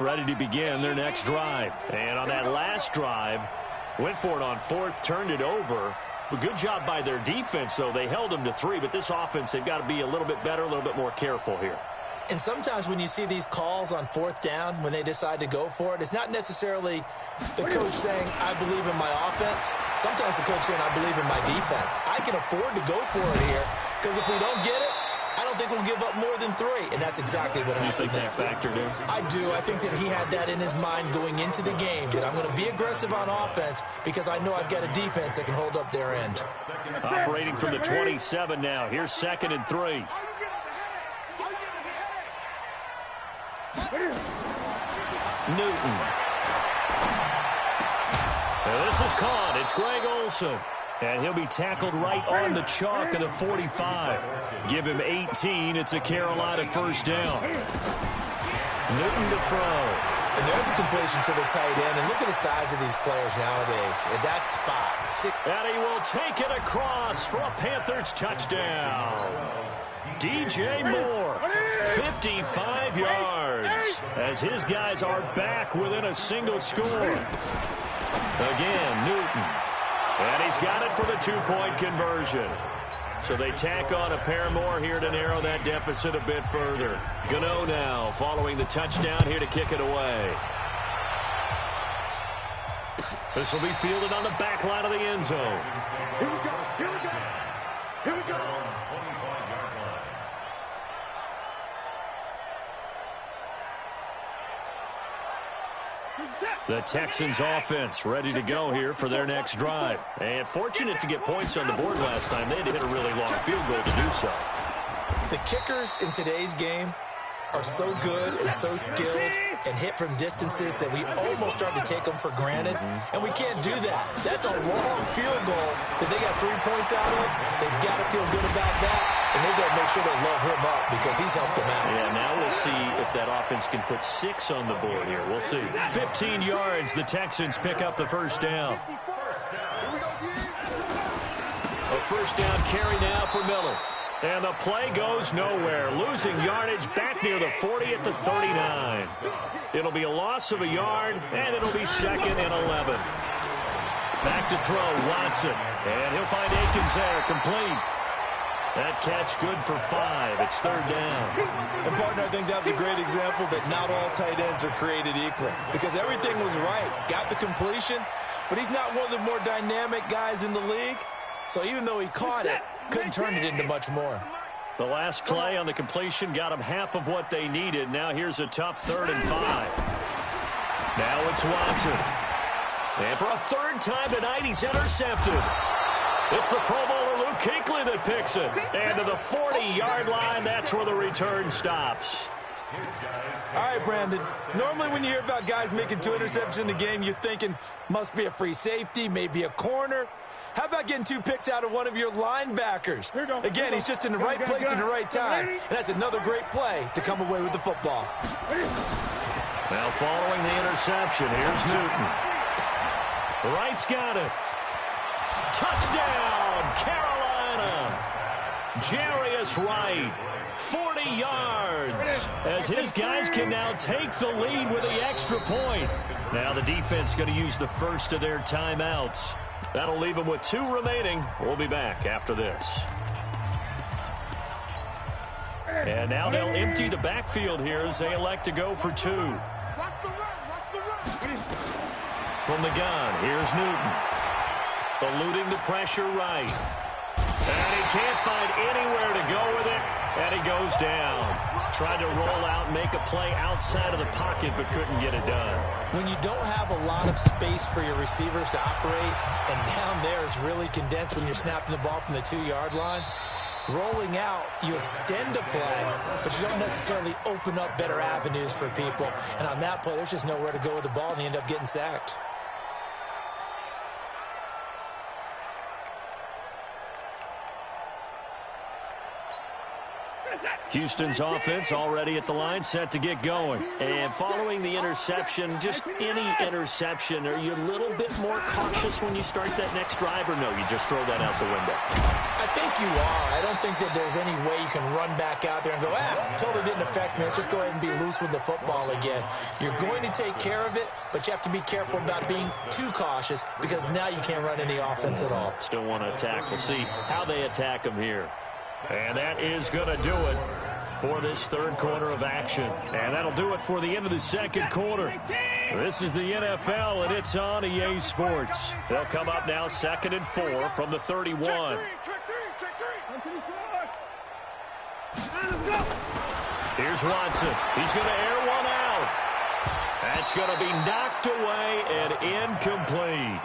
Ready to begin their next drive. And on that last drive, went for it on fourth, turned it over. But good job by their defense, though. They held them to 3, but this offense, they've got to be a little bit better, a little bit more careful here. And sometimes when you see these calls on fourth down, when they decide to go for it, it's not necessarily the coach saying, I believe in my offense. Sometimes the coach saying, I believe in my defense. I can afford to go for it here because if we don't get it, I don't think we'll give up more than 3, and that's exactly what happened there. You think that factored in? I do. I think that he had that in his mind going into the game, that I'm going to be aggressive on offense because I know I've got a defense that can hold up their end. Operating from the 27 now. Here's 2nd and 3. Newton. This is caught. It's Greg Olsen. And he'll be tackled right on the chalk of the 45. Give him 18. It's a Carolina first down. Newton to throw. And there's a completion to the tight end. And look at the size of these players nowadays. At that spot. And he will take it across for a Panthers touchdown. DJ Moore, 55 yards, as his guys are back within a single score. Again, Newton. And he's got it for the 2-point conversion. So they tack on a pair more here to narrow that deficit a bit further. Gano now following the touchdown here to kick it away. This will be fielded on the back line of the end zone. Here we go. Here we go. Here we go. The Texans offense ready to go here for their next drive. And fortunate to get points on the board last time. They had to hit a really long field goal to do so. The kickers in today's game are so good and so skilled and hit from distances that we almost start to take them for granted. And we can't do that. That's a long field goal that they got 3 points out of. They've got to feel good about that. And they've got to make sure they load him up because he's helped them out. Yeah, now we'll see if that offense can put 6 on the board here. We'll see. 15 yards, the Texans pick up the first down. A first down carry now for Miller. And the play goes nowhere. Losing yardage back near the 40 at the 39. It'll be a loss of a yard, and it'll be 2nd and 11. Back to throw, Watson. And he'll find Akins there, complete. That catch good for 5. It's 3rd down. And, partner, I think that's a great example that not all tight ends are created equal. Because everything was right. Got the completion, but he's not one of the more dynamic guys in the league. So even though he caught it, couldn't turn it into much more. The last play on the completion got him half of what they needed. Now here's a tough 3rd and 5. Now it's Watson. And for a 3rd time tonight, he's intercepted. It's the Pro Bowler Luke Kuechly that picks it. And to the 40-yard line, that's where the return stops. All right, Brandon. Normally when you hear about guys making 2 interceptions in the game, you're thinking must be a free safety, maybe a corner. How about getting 2 picks out of one of your linebackers? Again, he's just in the right place at the right time. And that's another great play to come away with the football. Now following the interception, here's Newton. Wright's got it. Touchdown, Carolina. Jarius Wright, 40 yards, as his guys can now take the lead with the extra point. Now the defense going to use the first of their timeouts. That'll leave them with 2 remaining. We'll be back after this. And now they'll empty the backfield here as they elect to go for 2. From the gun, here's Newton. Eluding the pressure right. And he can't find anywhere to go with it. And he goes down. Tried to roll out, make a play outside of the pocket, but couldn't get it done. When you don't have a lot of space for your receivers to operate, and down there it's really condensed when you're snapping the ball from the 2-yard line, rolling out, you extend a play, but you don't necessarily open up better avenues for people. And on that play, there's just nowhere to go with the ball, and you end up getting sacked. Houston's offense already at the line, set to get going. And following the interception, just any interception, are you a little bit more cautious when you start that next drive, or no, you just throw that out the window? I think you are. I don't think that there's any way you can run back out there and go, totally didn't affect me. Let's just go ahead and be loose with the football again. You're going to take care of it, but you have to be careful about being too cautious because now you can't run any offense at all. Still want to attack. We'll see how they attack them here. And that is going to do it for this third quarter of action. And that'll do it for the end of the second quarter. This is the NFL, and it's on EA Sports. They'll come up now 2nd and 4 from the 31. Here's Watson. He's going to air one out. That's going to be knocked away and incomplete.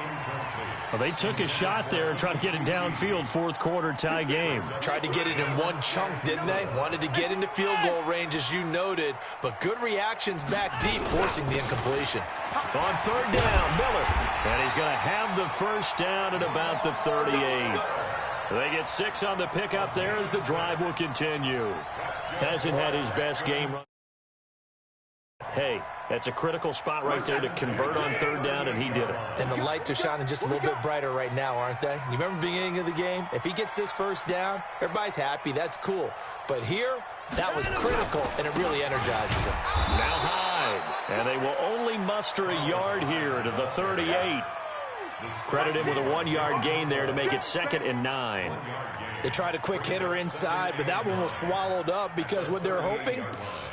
Well, they took a shot there and tried to get it downfield, fourth quarter tie game. Tried to get it in one chunk, didn't they? Wanted to get into field goal range, as you noted, but good reactions back deep, forcing the incompletion. On third down, Miller. And he's going to have the first down at about the 38. They get 6 on the pickup there as the drive will continue. Hasn't had his best game. Hey, that's a critical spot right there to convert on third down, and he did it. And the lights are shining just a little bit brighter right now, aren't they? You remember the beginning of the game? If he gets this first down, everybody's happy. That's cool. But here, that was critical, and it really energizes him. Now Hyde, and they will only muster a yard here to the 38. Credit him with a 1-yard gain there to make it 2nd and 9. They tried a quick hitter inside, but that one was swallowed up because what they're hoping,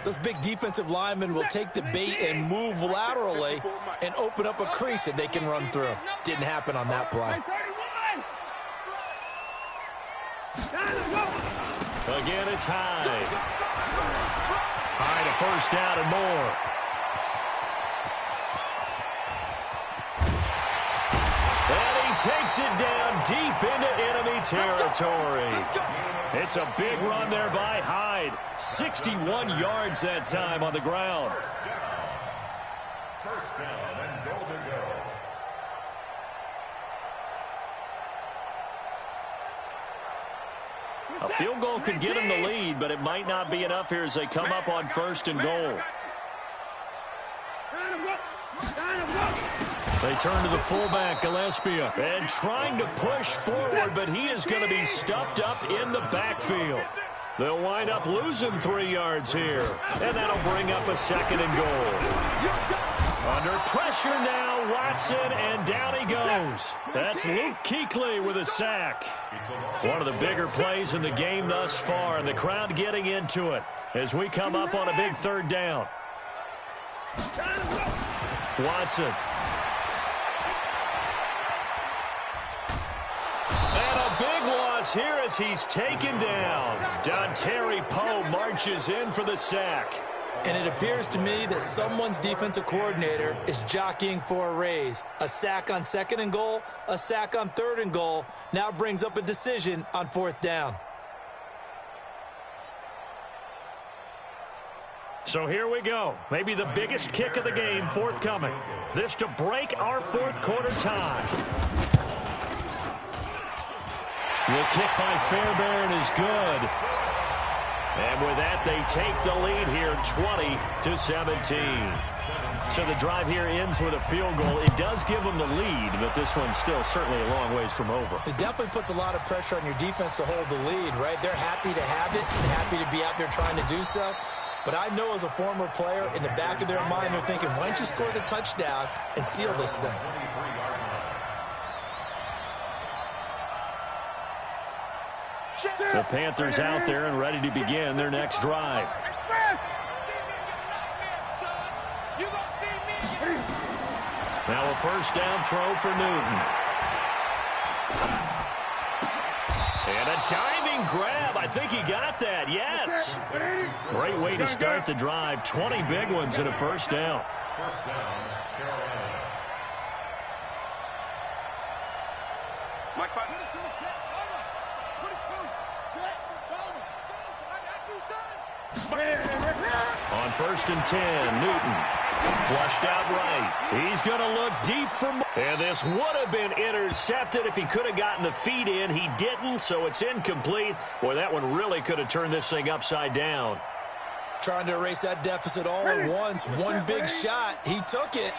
those big defensive linemen will take the bait and move laterally and open up a crease that they can run through. Didn't happen on that play. Again, it's Hyde. Hyde, a first down and more. Takes it down deep into enemy territory. It's a big run there by Hyde. 61 yards that time on the ground. First down and goal to go. A field goal could get him the lead, but it might not be enough here as they come up on 1st and goal. They turn to the fullback, Gillespie, and trying to push forward, but he is going to be stuffed up in the backfield. They'll wind up losing 3 yards here, and that'll bring up a 2nd and goal. Under pressure now, Watson, and down he goes. That's Luke Kuechly with a sack. One of the bigger plays in the game thus far, and the crowd getting into it as we come up on a big 3rd down. Watson. Here as he's taken down. Dontari Poe marches in for the sack. And it appears to me that someone's defensive coordinator is jockeying for a raise. A sack on 2nd and goal, a sack on 3rd and goal, now brings up a decision on 4th down. So here we go. Maybe the biggest kick of the game forthcoming. This to break our 4th quarter tie. The kick by Fairbairn is good. And with that, they take the lead here 20-17. So the drive here ends with a field goal. It does give them the lead, but this one's still certainly a long ways from over. It definitely puts a lot of pressure on your defense to hold the lead, right? They're happy to have it and happy to be out there trying to do so. But I know as a former player, in the back of their mind, they're thinking, why don't you score the touchdown and seal this thing? The Panthers out there and ready to begin their next drive. Now a first down throw for Newton. And a diving grab. I think he got that. Yes. Great way to start the drive. 20 big ones and a first down. First down, Carolina. Mike Button. On 1st and 10, Newton Flushed out right. He's going to look deep for more. And this would have been intercepted if he could have gotten the feet in. He didn't, so it's incomplete. Boy, that one really could have turned this thing upside down. Trying to erase that deficit all at once. One big shot. He took it.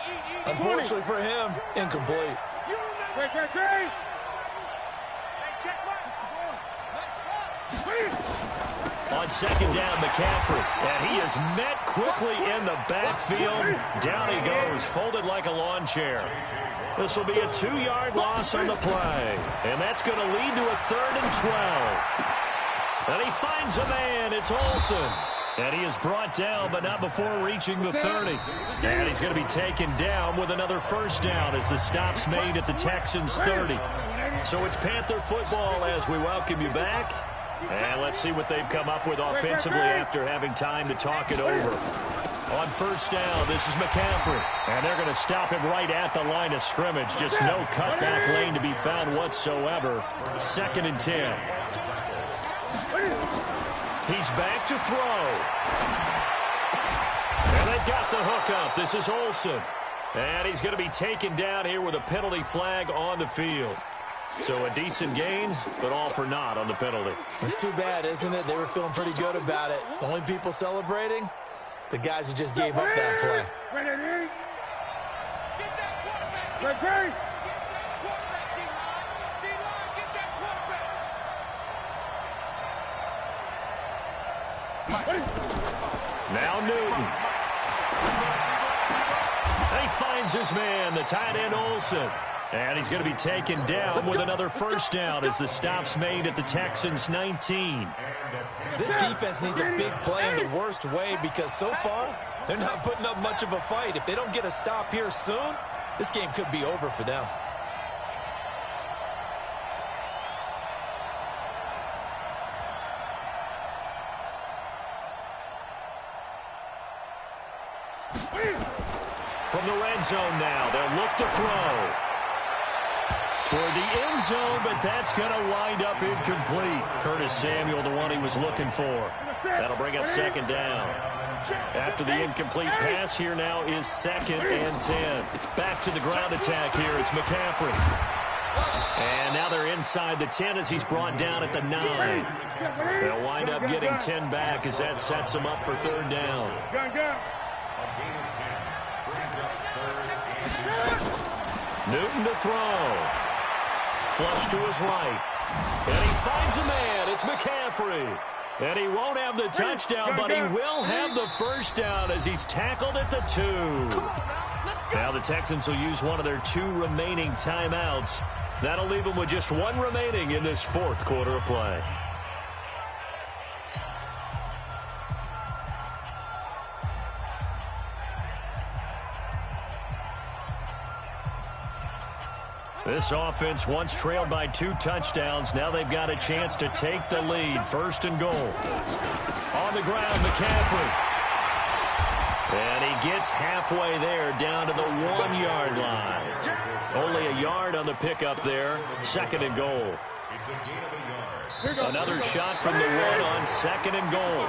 Unfortunately for him, incomplete. On second down, McCaffrey. And he is met quickly in the backfield. Down he goes, folded like a lawn chair. This will be a 2-yard loss on the play. And that's going to lead to a 3rd and 12. And he finds a man. It's Olsen. And he is brought down, but not before reaching the 30. And he's going to be taken down with another first down as the stop's made at the Texans' 30. So it's Panther football as we welcome you back. And let's see what they've come up with offensively after having time to talk it over. On first down, this is McCaffrey. And they're going to stop him right at the line of scrimmage. Just no cutback lane to be found whatsoever. 2nd and 10. He's back to throw. And they've got the hook up. This is Olsen. And he's going to be taken down here with a penalty flag on the field. So a decent gain, but all for naught on the penalty. It's too bad, isn't it? They were feeling pretty good about it. The only people celebrating, the guys who just gave up that play. Now Newton. And he finds his man, the tight end Olsen. And he's going to be taken down with another first down as the stop's made at the Texans' 19. This defense needs a big play in the worst way because so far, they're not putting up much of a fight. If they don't get a stop here soon, this game could be over for them. From the red zone now, they'll look to throw. Toward the end zone, but that's going to wind up incomplete. Curtis Samuel, the one he was looking for. That'll bring up 2nd down. After the incomplete pass, here now is 2nd and 10. Back to the ground attack here. It's McCaffrey. And now they're inside the 10 as he's brought down at the 9. They'll wind up getting 10 back as that sets them up for 3rd down. Newton to throw. Flush to his right. And he finds a man. It's McCaffrey. And he won't have the touchdown, but he will have the first down as he's tackled at the 2. Now the Texans will use one of their 2 remaining timeouts. That'll leave them with just 1 remaining in this 4th quarter of play. This offense once trailed by 2 touchdowns. Now they've got a chance to take the lead. 1st and goal. On the ground, McCaffrey. And he gets halfway there down to the 1-yard line. Only a yard on the pickup there. 2nd and goal. Another shot from the 1 on 2nd and goal.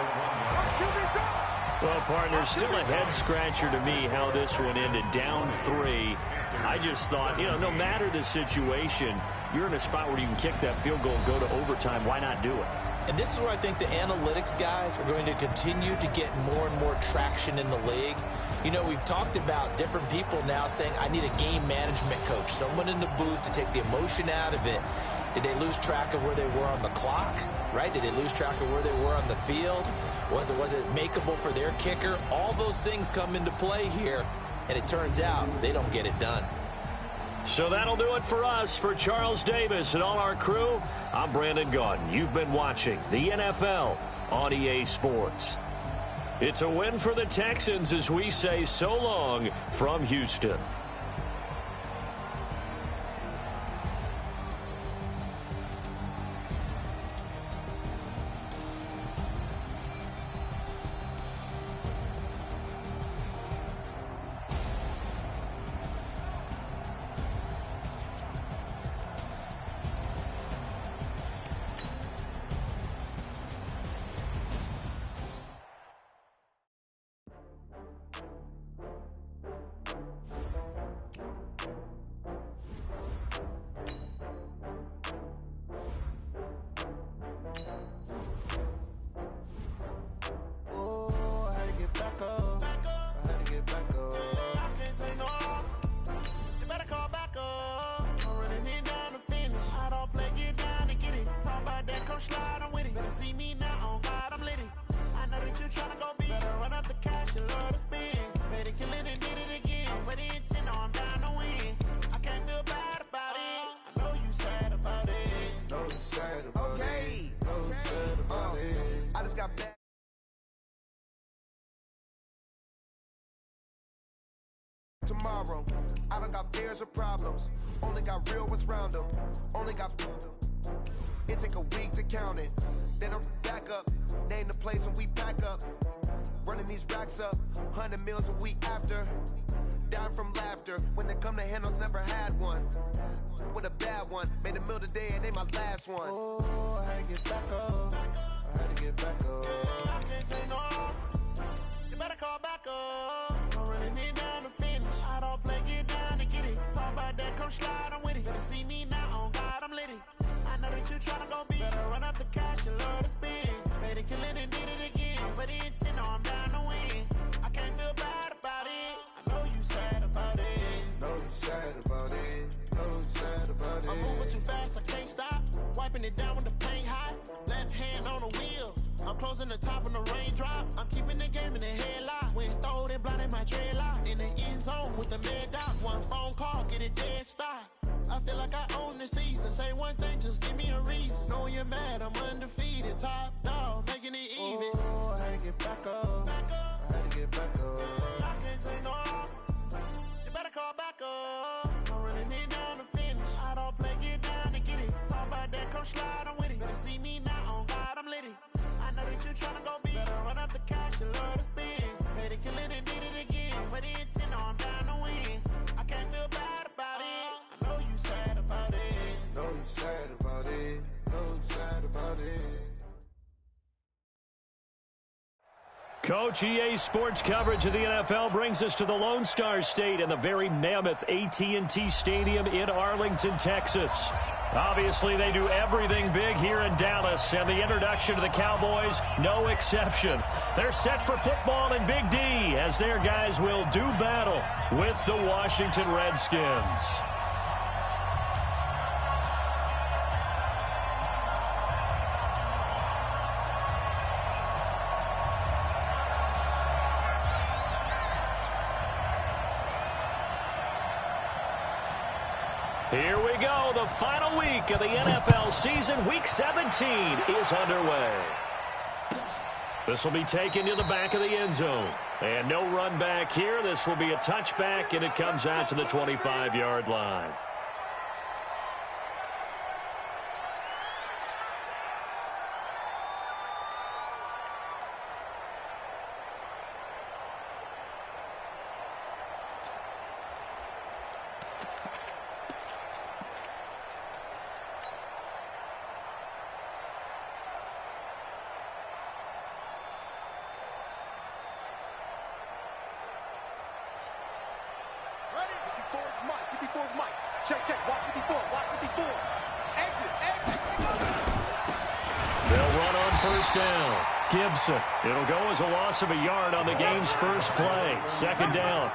Well, partner, still a head-scratcher to me how this one ended. Down 3. I just thought, no matter the situation, you're in a spot where you can kick that field goal, go to overtime. Why not do it? And this is where I think the analytics guys are going to continue to get more and more traction in the league. We've talked about different people now saying, I need a game management coach, someone in the booth to take the emotion out of it. Did they lose track of where they were on the clock, right? Did they lose track of where they were on the field? Was it makeable for their kicker? All those things come into play here, and it turns out they don't get it done. So that'll do it for us. For Charles Davis and all our crew, I'm Brandon Gaudin. You've been watching the NFL on EA Sports. It's a win for the Texans as we say so long from Houston. got bad. Tomorrow, I don't got fears or problems. Only got real ones round them. Only got. It take a week to count it. Then I'm back up. Name the place and we pack up. Running these racks up. 100 meals a week after. Down from laughter. When they come to handles, never had one. With a bad one. Made a meal today and they my last one. Oh, I had to get back up. I had to get back up. I can't take no loss. You better call back up. Don't really need down to finish. I don't play, get down to get it. Talk about that, come slide, I'm with it. Better see me now, on God, I'm lit it. I know that you tryna go big. Better run up the cash, you love to spend. Made it, kill it, and did it again. But the intent, no, I'm down to win. I can't feel bad about it. I know you sad about it. Know you sad about it. Know you sad about it. I'm moving too fast, I can't stop. Wiping it down with the paint hot. Left hand on the wheel. I'm closing the top on the raindrop. I'm keeping the game in the headlock. When throwed and blinded my dreadlock. In the end zone with the mad dot. One phone call, get it dead stop. I feel like I own the season. Say one thing, just give me a reason. Knowing you're mad, I'm undefeated. Top dog, making it even. Oh, I had to get back up. I had to get back up. I can't take no loss. You better call back up. Don't really need down to finish. I don't play, get down to get it. Talk about that, come slide, I'm with it. Better see me now, on God, I'm lit it. I know that you tryna go big. Better run up the cash, you love to spend. Made it, kill it, and did it again. But the intent, no, I'm down to win. I can't feel bad about it. I know you sad about it. Know you sad about it. Know you sad about it. Coach, EA Sports coverage of the NFL brings us to the Lone Star State and the very mammoth AT&T Stadium in Arlington, Texas. Obviously, they do everything big here in Dallas, and the introduction to the Cowboys, no exception. They're set for football in Big D as their guys will do battle with the Washington Redskins. Here we go. The final week of the NFL season. Week 17 is underway. This will be taken to the back of the end zone. And no run back here. This will be a touchback, and it comes out to the 25-yard line. Check, watch 54, watch 54. Exit. They'll run on first down. Gibson. It'll go as a loss of a yard on the game's first play. Second down.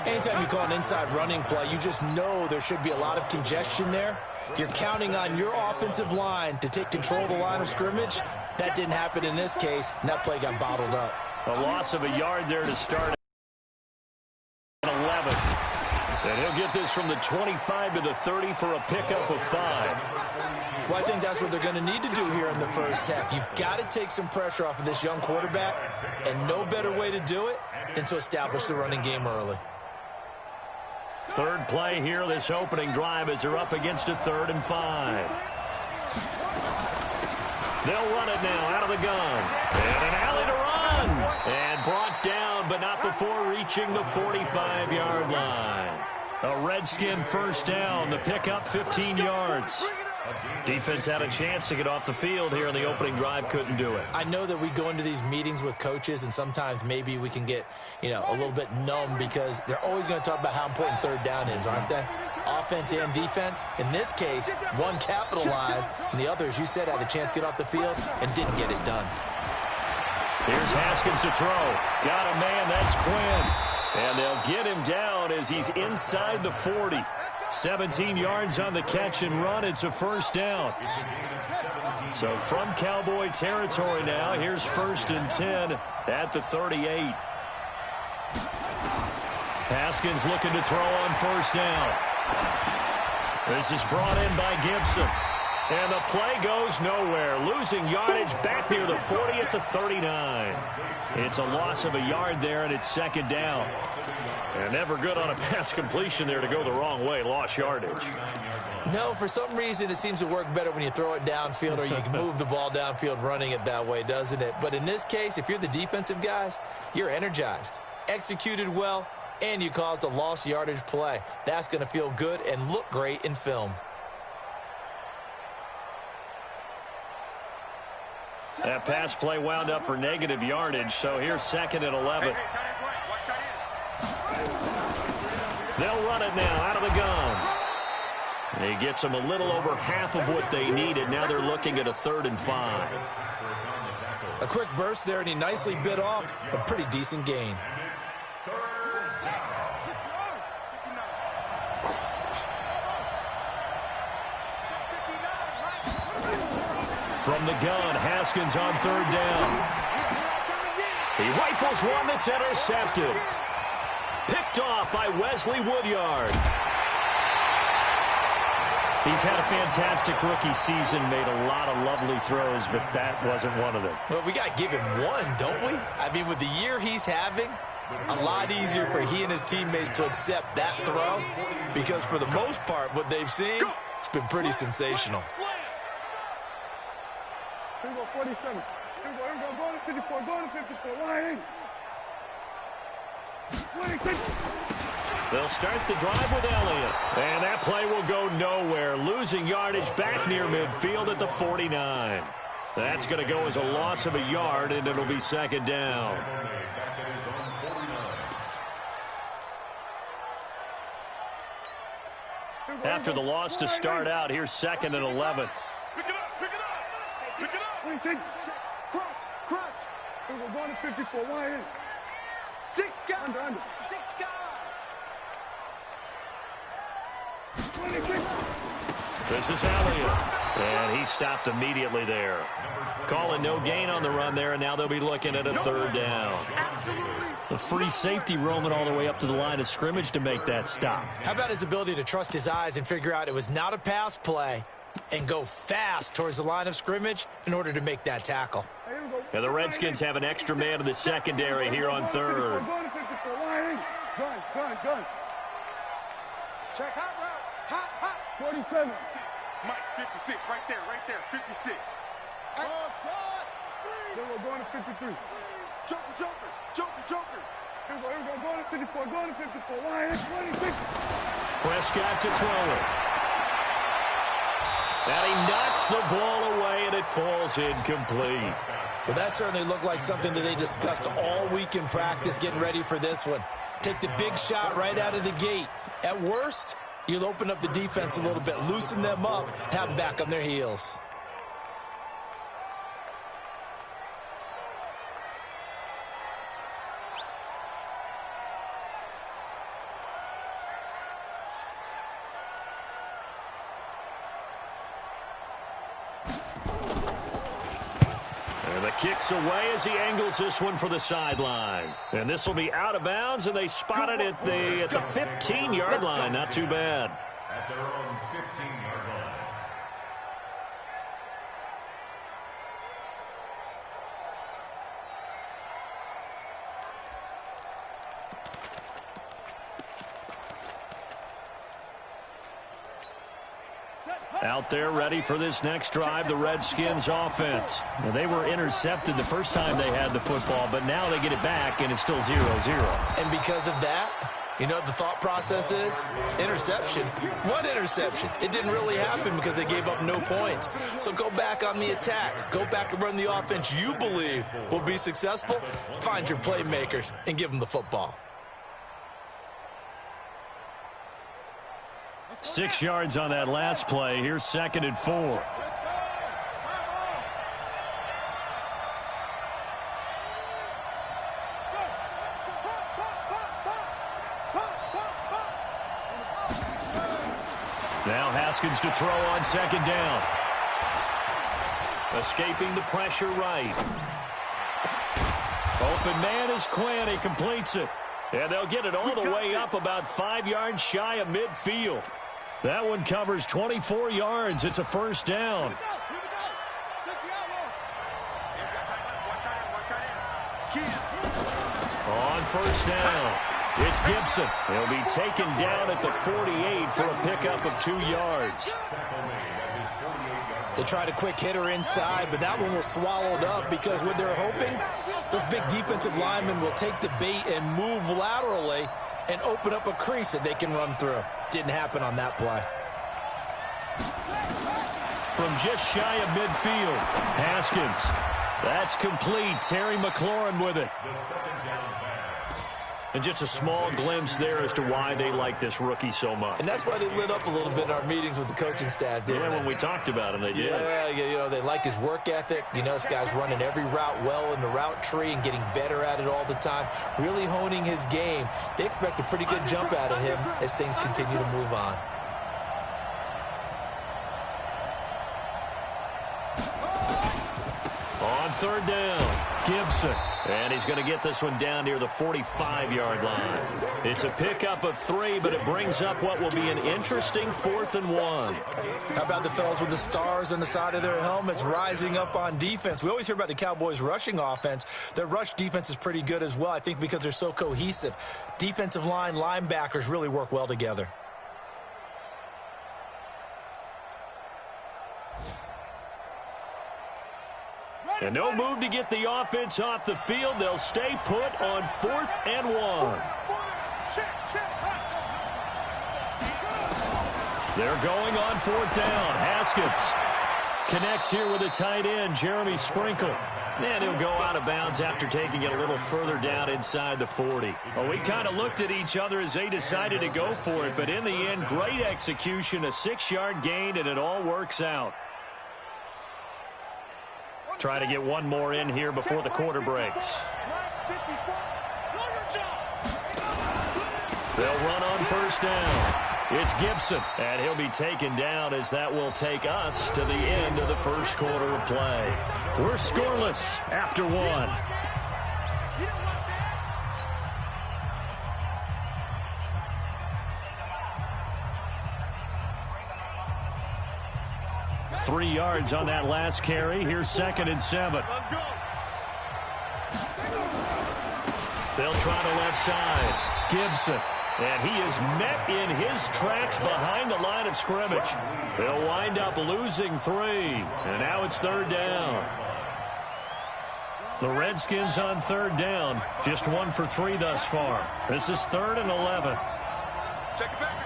Anytime you call an inside running play, you just know there should be a lot of congestion there. You're counting on your offensive line to take control of the line of scrimmage. That didn't happen in this case, and that play got bottled up. A loss of a yard there to start at 11. And he'll get this from the 25 to the 30 for a pickup of 5. Well, I think that's what they're going to need to do here in the first half. You've got to take some pressure off of this young quarterback, and no better way to do it than to establish the running game early. Third play here, this opening drive, as they're up against a 3rd and 5. They'll run it now out of the gun. And an alley to run. And brought down, but not before reaching the 45-yard line. A Redskin first down, the pickup 15 yards. Defense had a chance to get off the field here in the opening drive, couldn't do it. I know that we go into these meetings with coaches, and sometimes maybe we can get, a little bit numb because they're always going to talk about how important third down is, aren't they? Offense and defense. In this case, one capitalized, and the other, as you said, had a chance to get off the field and didn't get it done. Here's Haskins to throw. Got a man, that's Quinn. And they'll get him down as he's inside the 40. 17 yards on the catch and run. It's a first down. So from Cowboy territory now, here's 1st and 10 at the 38. Haskins looking to throw on first down. This is brought in by Gibson. And the play goes nowhere. Losing yardage back near the 40 at the 39. It's a loss of a yard there, and it's second down. And never good on a pass completion there to go the wrong way. Lost yardage. No, for some reason it seems to work better when you throw it downfield or you can move the ball downfield running it that way, doesn't it? But in this case, if you're the defensive guys, you're energized, executed well, and you caused a lost yardage play. That's going to feel good and look great in film. That pass play wound up for negative yardage, so here's second and 11. They'll run it now out of the gun. He gets them a little over half of what they needed. Now they're looking at a 3rd and 5. A quick burst there, and he nicely bit off a pretty decent gain. From the gun, Haskins on 3rd down. He rifles one that's intercepted. Picked off by Wesley Woodyard. He's had a fantastic rookie season, made a lot of lovely throws, but that wasn't one of them. Well, we got to give him one, don't we? I mean, with the year he's having, a lot easier for he and his teammates to accept that throw because for the most part, what they've seen, it's been pretty sensational. Here we go, 47. Here we go, go to 54, go to 54. Line. They'll start the drive with Elliott. And that play will go nowhere. Losing yardage back near midfield at the 49. That's going to go as a loss of a yard, and it'll be second down. After the loss to start out, here's second and 11. Pick it up, pick it up. Pick it up. Crunch. We're going to 54. Line. 6 guys. Under. 6 guys. 26. This is Elliott. And he stopped immediately there. Calling no gain on the run there, and now they'll be looking at a 3rd down. The free safety roaming all the way up to the line of scrimmage to make that stop. How about his ability to trust his eyes and figure out it was not a pass play and go fast towards the line of scrimmage in order to make that tackle. And the Redskins have an extra man in the secondary here on 3rd. Gun. Check hot route. Hot. 47. Mike, 56. Right there. 56. Then we're going to 53. Joker. Here we go. Going to 54. Going to 54. Line. 26. Prescott to throw it. And he knocks the ball away, and it falls incomplete. Well, that certainly looked like something that they discussed all week in practice getting ready for this one. Take the big shot right out of the gate. At worst, you'll open up the defense a little bit, loosen them up, have them back on their heels. Kicks away as he angles this one for the sideline. And this will be out of bounds, and they spot it at the 15-yard line. Not too bad. At their own 15-yard line. Out there ready for this next drive, the Redskins offense. Well, they were intercepted the first time they had the football, but now they get it back, and it's still 0-0. And because of that, you know what the thought process is? Interception. What interception? It didn't really happen because they gave up no points. So go back on the attack. Go back and run the offense you believe will be successful. Find your playmakers and give them the football. 6 yards on that last play. Here's second and 4. Now Haskins to throw on second down. Escaping the pressure right. Open man is Quinn. He completes it. And they'll get it all the way up about 5 yards shy of midfield. That one covers 24 yards. It's a first down. On first down, it's Gibson. He'll be taken down at the 48 for a pickup of 2 yards. They tried a quick hitter inside, but that one was swallowed up because what they're hoping, those big defensive linemen will take the bait and move laterally and open up a crease that they can run through. Didn't happen on that play. From just shy of midfield, Haskins. That's complete. Terry McLaurin with it. And just a small glimpse there as to why they like this rookie so much. And that's why they lit up a little bit in our meetings with the coaching staff, didn't they? When we talked about him, they did. Yeah, you know, they like his work ethic. You know, this guy's running every route well in the route tree and getting better at it all the time, really honing his game. They expect a pretty good jump out of him as things continue to move on. On third down, Gibson. And he's going to get this one down near the 45-yard line. It's a pickup of 3, but it brings up what will be an interesting 4th and 1. How about the fellas with the stars on the side of their helmets rising up on defense? We always hear about the Cowboys' rushing offense. Their rush defense is pretty good as well, I think, because they're so cohesive. Defensive line, linebackers really work well together. And no move to get the offense off the field. They'll stay put on 4th and 1. They're going on 4th down. Haskins connects here with a tight end, Jeremy Sprinkle. And he'll go out of bounds after taking it a little further down inside the 40. Well, we kind of looked at each other as they decided to go for it. But in the end, great execution, a 6-yard gain, and it all works out. Try to get one more in here before the quarter breaks. They'll run on first down. It's Gibson, and he'll be taken down as that will take us to the end of the first quarter of play. We're scoreless after 1. 3 yards on that last carry. Here's 2nd and 7. They'll try the left side. Gibson. And he is met in his tracks behind the line of scrimmage. They'll wind up losing 3. And now it's 3rd down. The Redskins on 3rd down. Just 1 for 3 thus far. This is 3rd and 11. Check it back.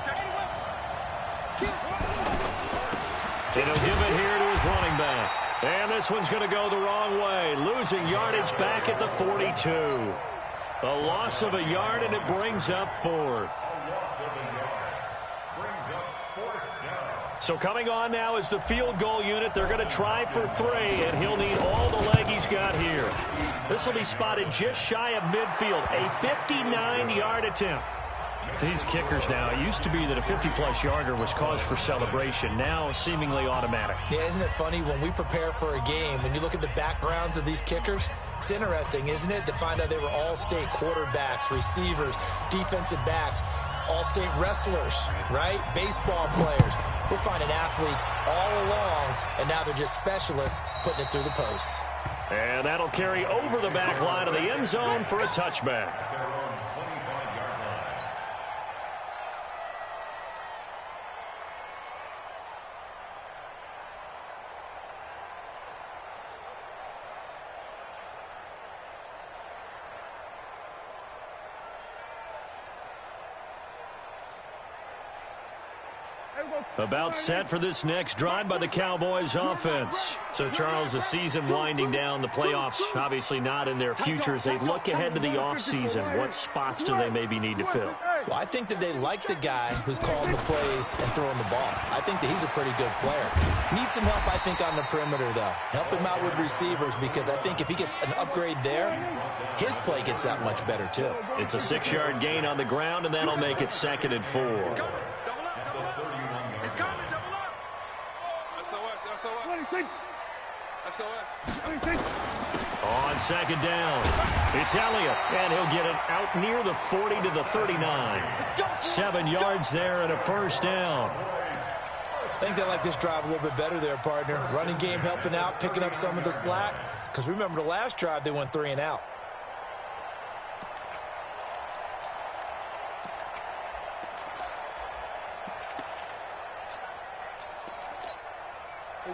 And he'll give it here to his running back. And this one's going to go the wrong way. Losing yardage back at the 42. A loss of a yard, and it brings up 4th. So coming on now is the field goal unit. They're going to try for 3, and he'll need all the leg he's got here. This will be spotted just shy of midfield. A 59-yard attempt. These kickers now, it used to be that a 50-plus yarder was cause for celebration. Now, seemingly automatic. Yeah, isn't it funny when we prepare for a game, when you look at the backgrounds of these kickers, it's interesting, isn't it, to find out they were all-state quarterbacks, receivers, defensive backs, all-state wrestlers, right? Baseball players. We're finding athletes all along, and now they're just specialists putting it through the posts. And that'll carry over the back line of the end zone for a touchback. About set for this next drive by the Cowboys offense. So, Charles, the season winding down, the playoffs obviously not in their future. As they look ahead to the offseason, what spots do they maybe need to fill? Well, I think that they like the guy who's calling the plays and throwing the ball. I think that he's a pretty good player. Needs some help, I think, on the perimeter, though. Help him out with receivers, because I think if he gets an upgrade there, his play gets that much better, too. It's a 6-yard gain on the ground, and that'll make it 2nd and 4. On 2nd down, it's Elliott, and he'll get it out near the 40 to the 39. 7 yards there and a first down. I think they like this drive a little bit better there, partner. Running game helping out, picking up some of the slack. Because remember the last drive, they went 3 and out.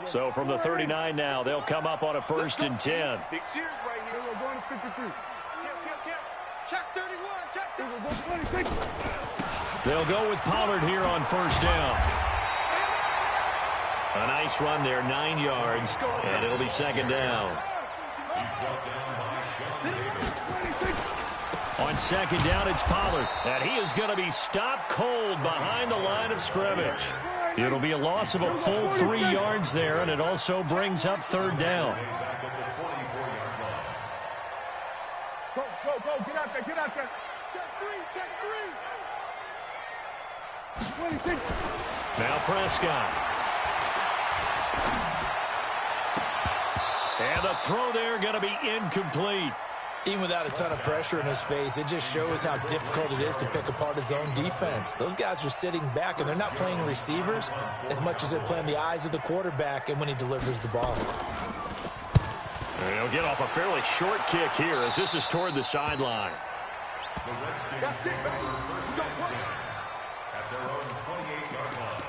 So from the 39 now, they'll come up on a 1st and 10. Big series right here. We're going to 53. Check 31. Check 26. They'll go with Pollard here on 1st down. A nice run there, 9 yards, and it'll be 2nd down. On 2nd down, it's Pollard, and he is going to be stopped cold behind the line of scrimmage. It'll be a loss of a full 3 yards there, and it also brings up 3rd down. Go. Get out there. Check 3. 26. Now Prescott. And the throw there going to be incomplete. Even without a ton of pressure in his face, it just shows how difficult it is to pick apart his own defense. Those guys are sitting back, and they're not playing receivers as much as they're playing the eyes of the quarterback and when he delivers the ball. And he'll get off a fairly short kick here as this is toward the sideline. That's it, baby. At their own 28-yard line.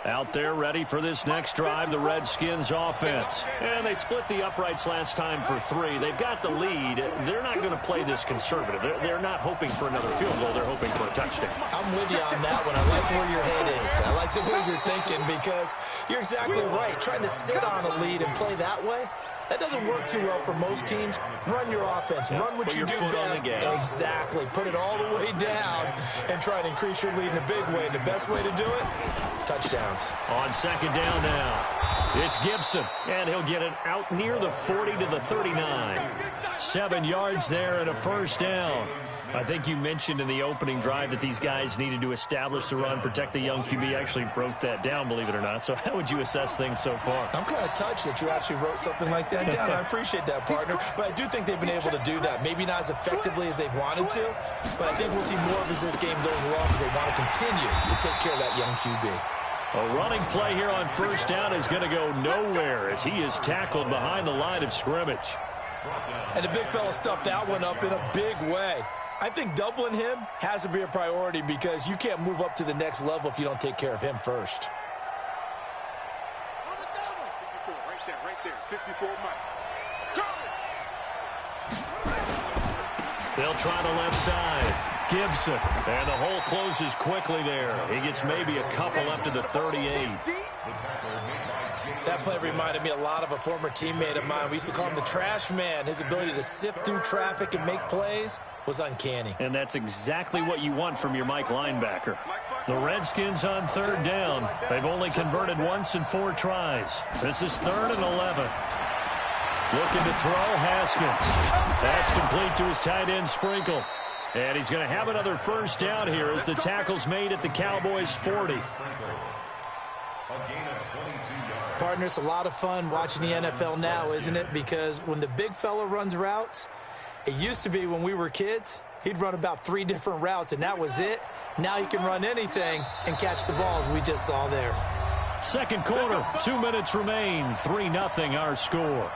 Out there ready for this next drive, the Redskins offense. And they split the uprights last time for 3. They've got the lead. They're not going to play this conservative. They're not hoping for another field goal. They're hoping for a touchdown. I'm with you on that one. I like where your head is. I like the way you're thinking because you're exactly right. Trying to sit on a lead and play that way, that doesn't work too well for most teams. Run your offense. Run what you do best. Exactly. Put it all the way down and try to increase your lead in a big way. And the best way to do it, touchdowns. On 2nd down now, it's Gibson, and he'll get it out near the 40 to the 39. 7 yards there and a 1st down. I think you mentioned in the opening drive that these guys needed to establish the run, protect the young QB. I actually wrote that down, believe it or not. So how would you assess things so far? I'm kind of touched that you actually wrote something like that down. I appreciate that, partner. But I do think they've been able to do that. Maybe not as effectively as they've wanted to, but I think we'll see more of as this game goes along because they want to continue to take care of that young QB. A running play here on 1st down is going to go nowhere as he is tackled behind the line of scrimmage. And the big fella stuffed that one up in a big way. I think doubling him has to be a priority because you can't move up to the next level if you don't take care of him first. Right there. 54 Mike. They'll try the left side. Gibson. And the hole closes quickly there. He gets maybe a couple up to the 38. That play reminded me a lot of a former teammate of mine. We used to call him the trash man. His ability to sift through traffic and make plays was uncanny. And that's exactly what you want from your Mike linebacker. The Redskins on 3rd down. They've only converted once in 4 tries. This is 3rd and 11. Looking to throw, Haskins. That's complete to his tight end, Sprinkle. And he's going to have another 1st down here as the tackle's made at the Cowboys' 40. Partner, it's a lot of fun watching the NFL now, isn't it? Because when the big fella runs routes, it used to be when we were kids, he'd run about 3 different routes, and that was it. Now he can run anything and catch the balls we just saw there. 2nd quarter, 2 minutes remain, 3-0 our score.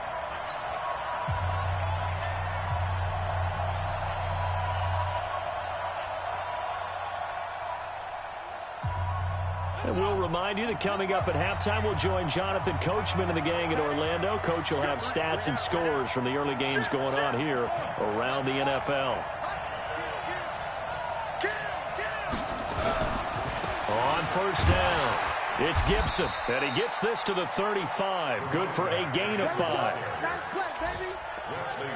And we'll remind you that coming up at halftime, we'll join Jonathan Coachman and the gang in Orlando. Coach will have stats and scores from the early games going on here around the NFL. On 1st down, it's Gibson, and he gets this to the 35. Good for a gain of 5.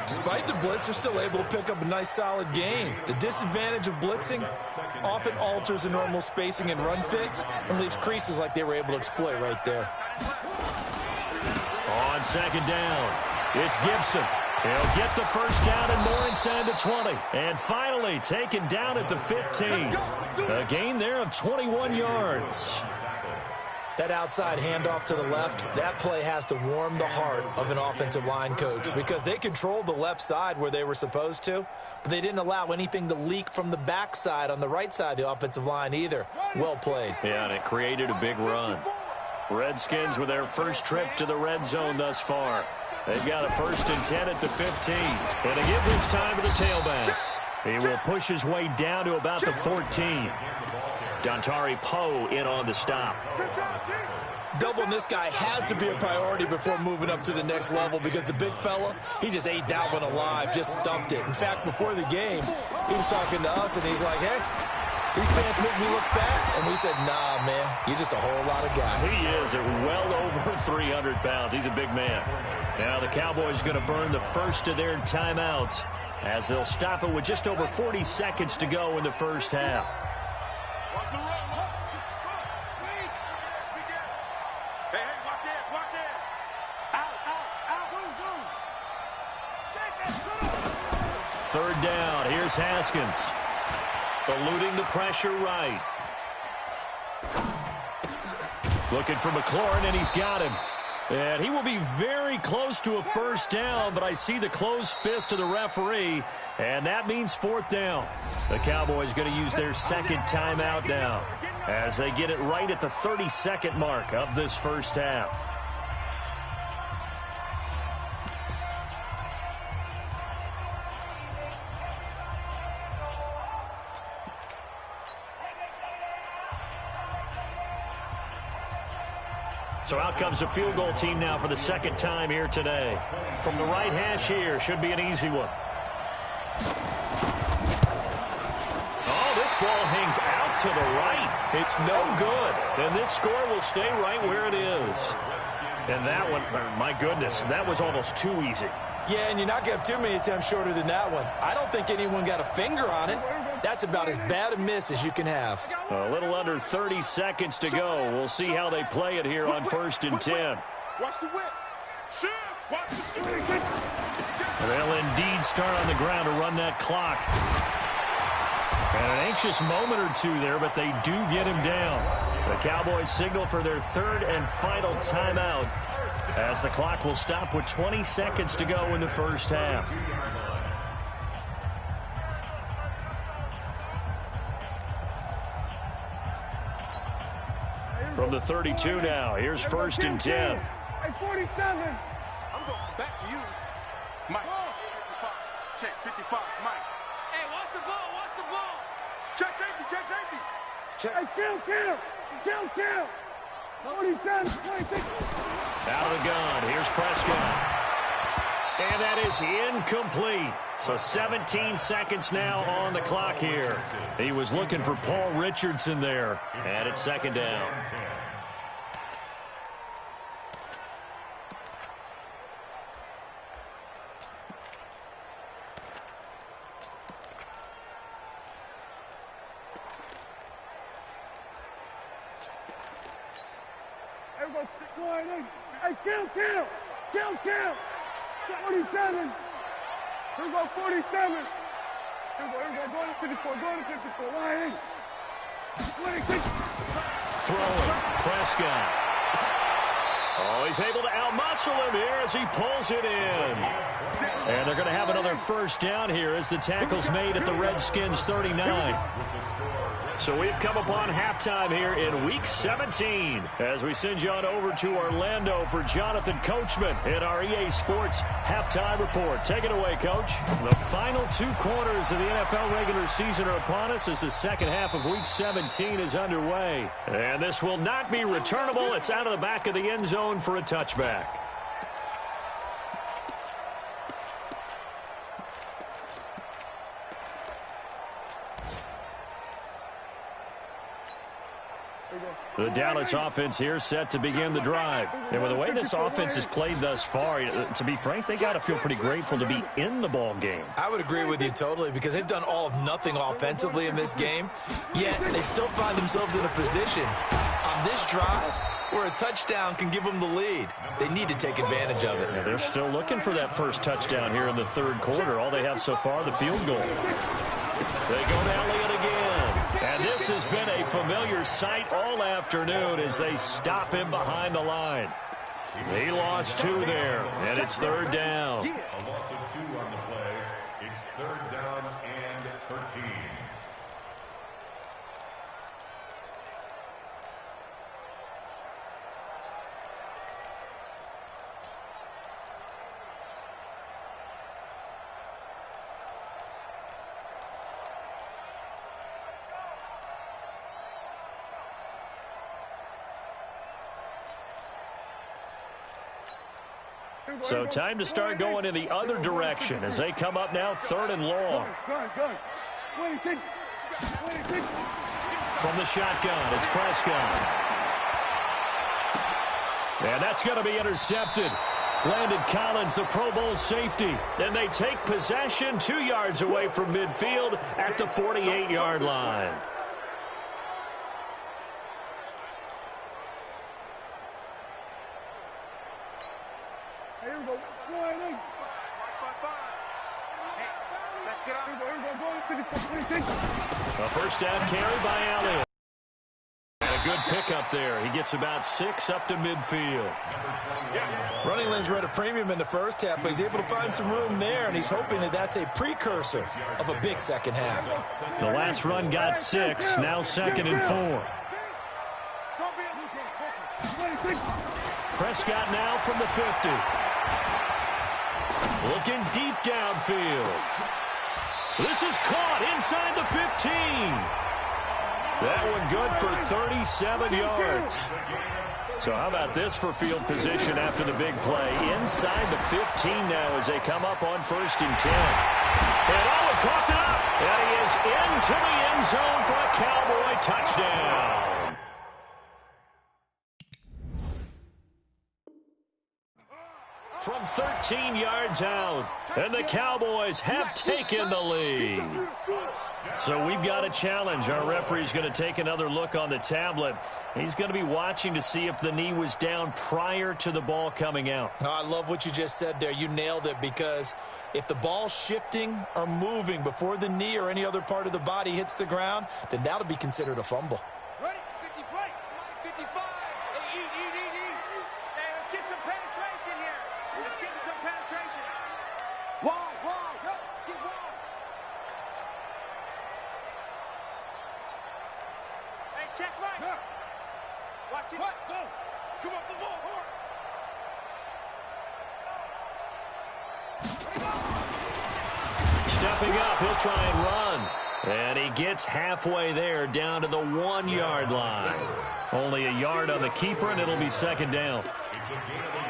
Despite the blitz, they're still able to pick up a nice, solid gain. The disadvantage of blitzing often alters the normal spacing and run fits and leaves creases like they were able to exploit right there. On 2nd down, it's Gibson. He'll get the 1st down and more inside the 20. And finally taken down at the 15. A gain there of 21 yards. That outside handoff to the left, that play has to warm the heart of an offensive line coach because they controlled the left side where they were supposed to, but they didn't allow anything to leak from the backside on the right side of the offensive line either. Well played. Yeah, and it created a big run. Redskins with their first trip to the red zone thus far. They've got a 1st and 10 at the 15. And to give this time to the tailback. He will push his way down to about the 14. Dontari Poe in on the stop. Doubling this guy has to be a priority before moving up to the next level because the big fella, he just ate that one alive, just stuffed it. In fact, before the game, he was talking to us, and he's like, hey, these pants make me look fat. And we said, nah, man, you're just a whole lot of guy. He is at well over 300 pounds. He's a big man. Now the Cowboys going to burn the first of their timeouts as they'll stop it with just over 40 seconds to go in the first half. Watch the run. Hey, watch it, watch it. Out. Zoom. Third down. Here's Haskins. Eluding the pressure right. Looking for McLaurin, and he's got him. And he will be very close to a first down, but I see the closed fist of the referee, and that means 4th down. The Cowboys going to use their second timeout now as they get it right at the 30-second mark of this first half. So out comes a field goal team now for the second time here today. From the right hash here, should be an easy one. Oh, this ball hangs out to the right. It's no good. And this score will stay right where it is. And that one, my goodness, that was almost too easy. Yeah, and you're not going to have too many attempts shorter than that one. I don't think anyone got a finger on it. That's about as bad a miss as you can have. A little under 30 seconds to go. We'll see how they play it here on 1st and 10. Watch the whip. Shoot. Watch the shoot. They'll indeed start on the ground to run that clock. And an anxious moment or two there, but they do get him down. The Cowboys signal for their 3rd and final timeout as the clock will stop with 20 seconds to go in the first half. From the 32 now, here's 1st and 10. Hey, 47. I'm going back to you. Mike. 55. Check 55. Mike. Hey, watch the ball. Watch the ball. Check safety. Check safety. Check. Hey, kill. 47, 26. Out of the gun. Here's Prescott. And that is incomplete. So 17 seconds now on the clock here. He was looking for Paul Richardson there. And it's 2nd down. Everybody, hey, kill. 47. Here we go, 47. Here we go, going to 54, Line 26. Throwing, Prescott. Oh, he's able to outmuscle him here as he pulls it in. And they're going to have another first down here as the tackle's made at the Redskins 39. So we've come upon halftime here in Week 17 as we send you on over to Orlando for Jonathan Coachman in our EA Sports Halftime Report. Take it away, Coach. The final 2 quarters of the NFL regular season are upon us as the second half of Week 17 is underway. And this will not be returnable. It's out of the back of the end zone for a touchback. The Dallas offense here set to begin the drive. And with the way this offense has played thus far, to be frank, they got to feel pretty grateful to be in the ball game. I would agree with you totally because they've done all of nothing offensively in this game, yet they still find themselves in a position on this drive where a touchdown can give them the lead. They need to take advantage of it. Yeah, they're still looking for that first touchdown here in the 3rd quarter. All they have so far, the field goal. They go to Elliott again. And this This has been a familiar sight all afternoon as they stop him behind the line. He lost 2 there, and it's 3rd down. A loss of 2 on the play. It's 3rd down and 13. So time to start going in the other direction as they come up now 3rd and long. From the shotgun, it's Prescott. And that's going to be intercepted. Landon Collins, the Pro Bowl safety. And they take possession 2 yards away from midfield at the 48-yard line. A first down carry by Allen. And a good pickup there. He gets about 6 up to midfield. Running lanes were at a premium in the first half, but he's able to find some room there, and he's hoping that that's a precursor of a big second half. The last run got 6, now 2nd and 4. Prescott now from the 50. Looking deep downfield. This is caught inside the 15. That one good for 37 yards. So how about this for field position after the big play? Inside the 15 now as they come up on 1st and 10. And Owen coughed it up. And he is into the end zone for a Cowboy touchdown. From 13 yards out, and the Cowboys have taken the lead. So we've got a challenge. Our referee's going to take another look on the tablet. He's going to be watching to see if the knee was down prior to the ball coming out. Oh, I love what you just said there. You nailed it, because if the ball's shifting or moving before the knee or any other part of the body hits the ground, then that'll be considered a fumble. Ready? 50 break. 55. Hey, eat. Hey, let's get some penetration here. Let's get some penetration. Wide. Go. Get wide. Hey, check right. Yeah. Watch it. What? Go. Come up the ball. Stepping up, he'll try and run. And he gets halfway there, down to the 1-yard line. Only a yard on the keeper, and it'll be 2nd down.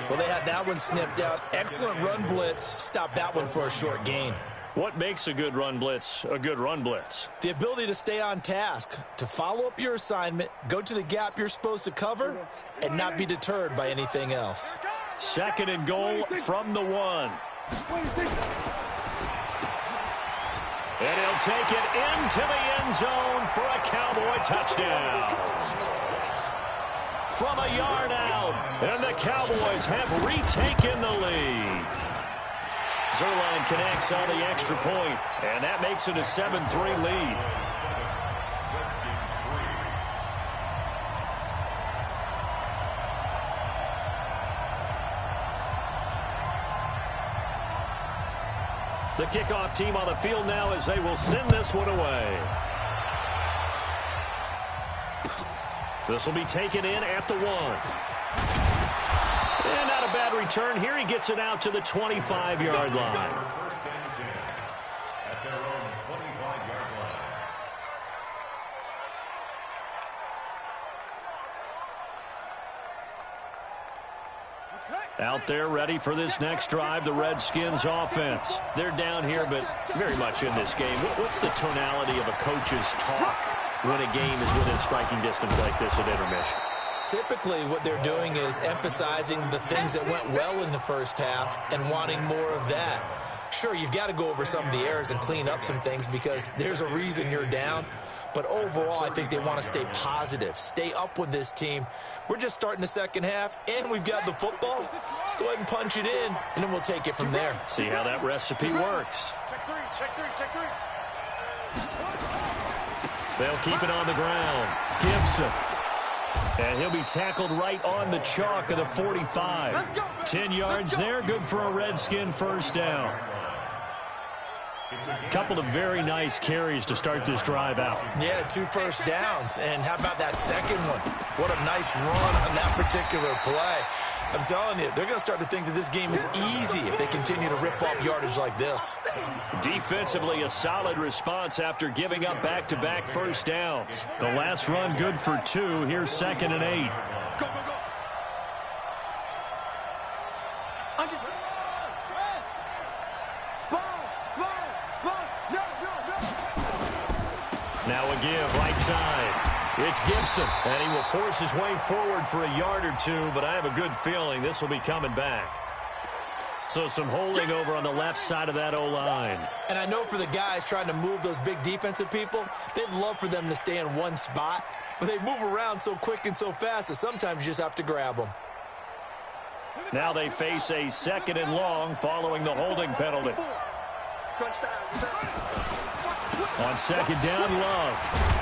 Well, they had that one sniffed out. Excellent run blitz. Stop that one for a short gain. What makes a good run blitz a good run blitz? The ability to stay on task, to follow up your assignment, go to the gap you're supposed to cover, and not be deterred by anything else. 2nd and goal from the 1. And he'll take it into the end zone for a Cowboy touchdown. From a yard out, and the Cowboys have retaken the lead. Zerline connects on the extra point, and that makes it a 7-3 lead. The kickoff team on the field now as they will send this one away. This will be taken in at the 1. And not a bad return here. He gets it out to the 25-yard line. First and 10 at their own 25-yard line. Out there ready for this next drive, the Redskins offense. They're down here, but very much in this game. What's the tonality of a coach's talk when a game is within striking distance like this at intermission? Typically, what they're doing is emphasizing the things that went well in the first half and wanting more of that. Sure, you've got to go over some of the errors and clean up some things because there's a reason you're down. But overall, I think they want to stay positive, stay up with this team. We're just starting the second half, and we've got the football. Let's go ahead and punch it in, and then we'll take it from there. See how that recipe works. Check three. They'll keep it on the ground. Gibson. And he'll be tackled right on the chalk of the 45. 10 yards there, good for a Redskin first down. Couple of very nice carries to start this drive out. Yeah, 2 first downs. And how about that second one? What a nice run on that particular play. I'm telling you, they're going to start to think that this game is easy if they continue to rip off yardage like this. Defensively, a solid response after giving up back-to-back first downs. The last run good for 2. Here's 2nd and 8. Go, go, go. Now a give, right side. It's Gibson, and he will force his way forward for a yard or 2, but I have a good feeling this will be coming back. So some holding over on the left side of that O-line. And I know for the guys trying to move those big defensive people, they'd love for them to stay in one spot, but they move around so quick and so fast that sometimes you just have to grab them. Now they face a 2nd and long following the holding penalty. On 2nd down, Love.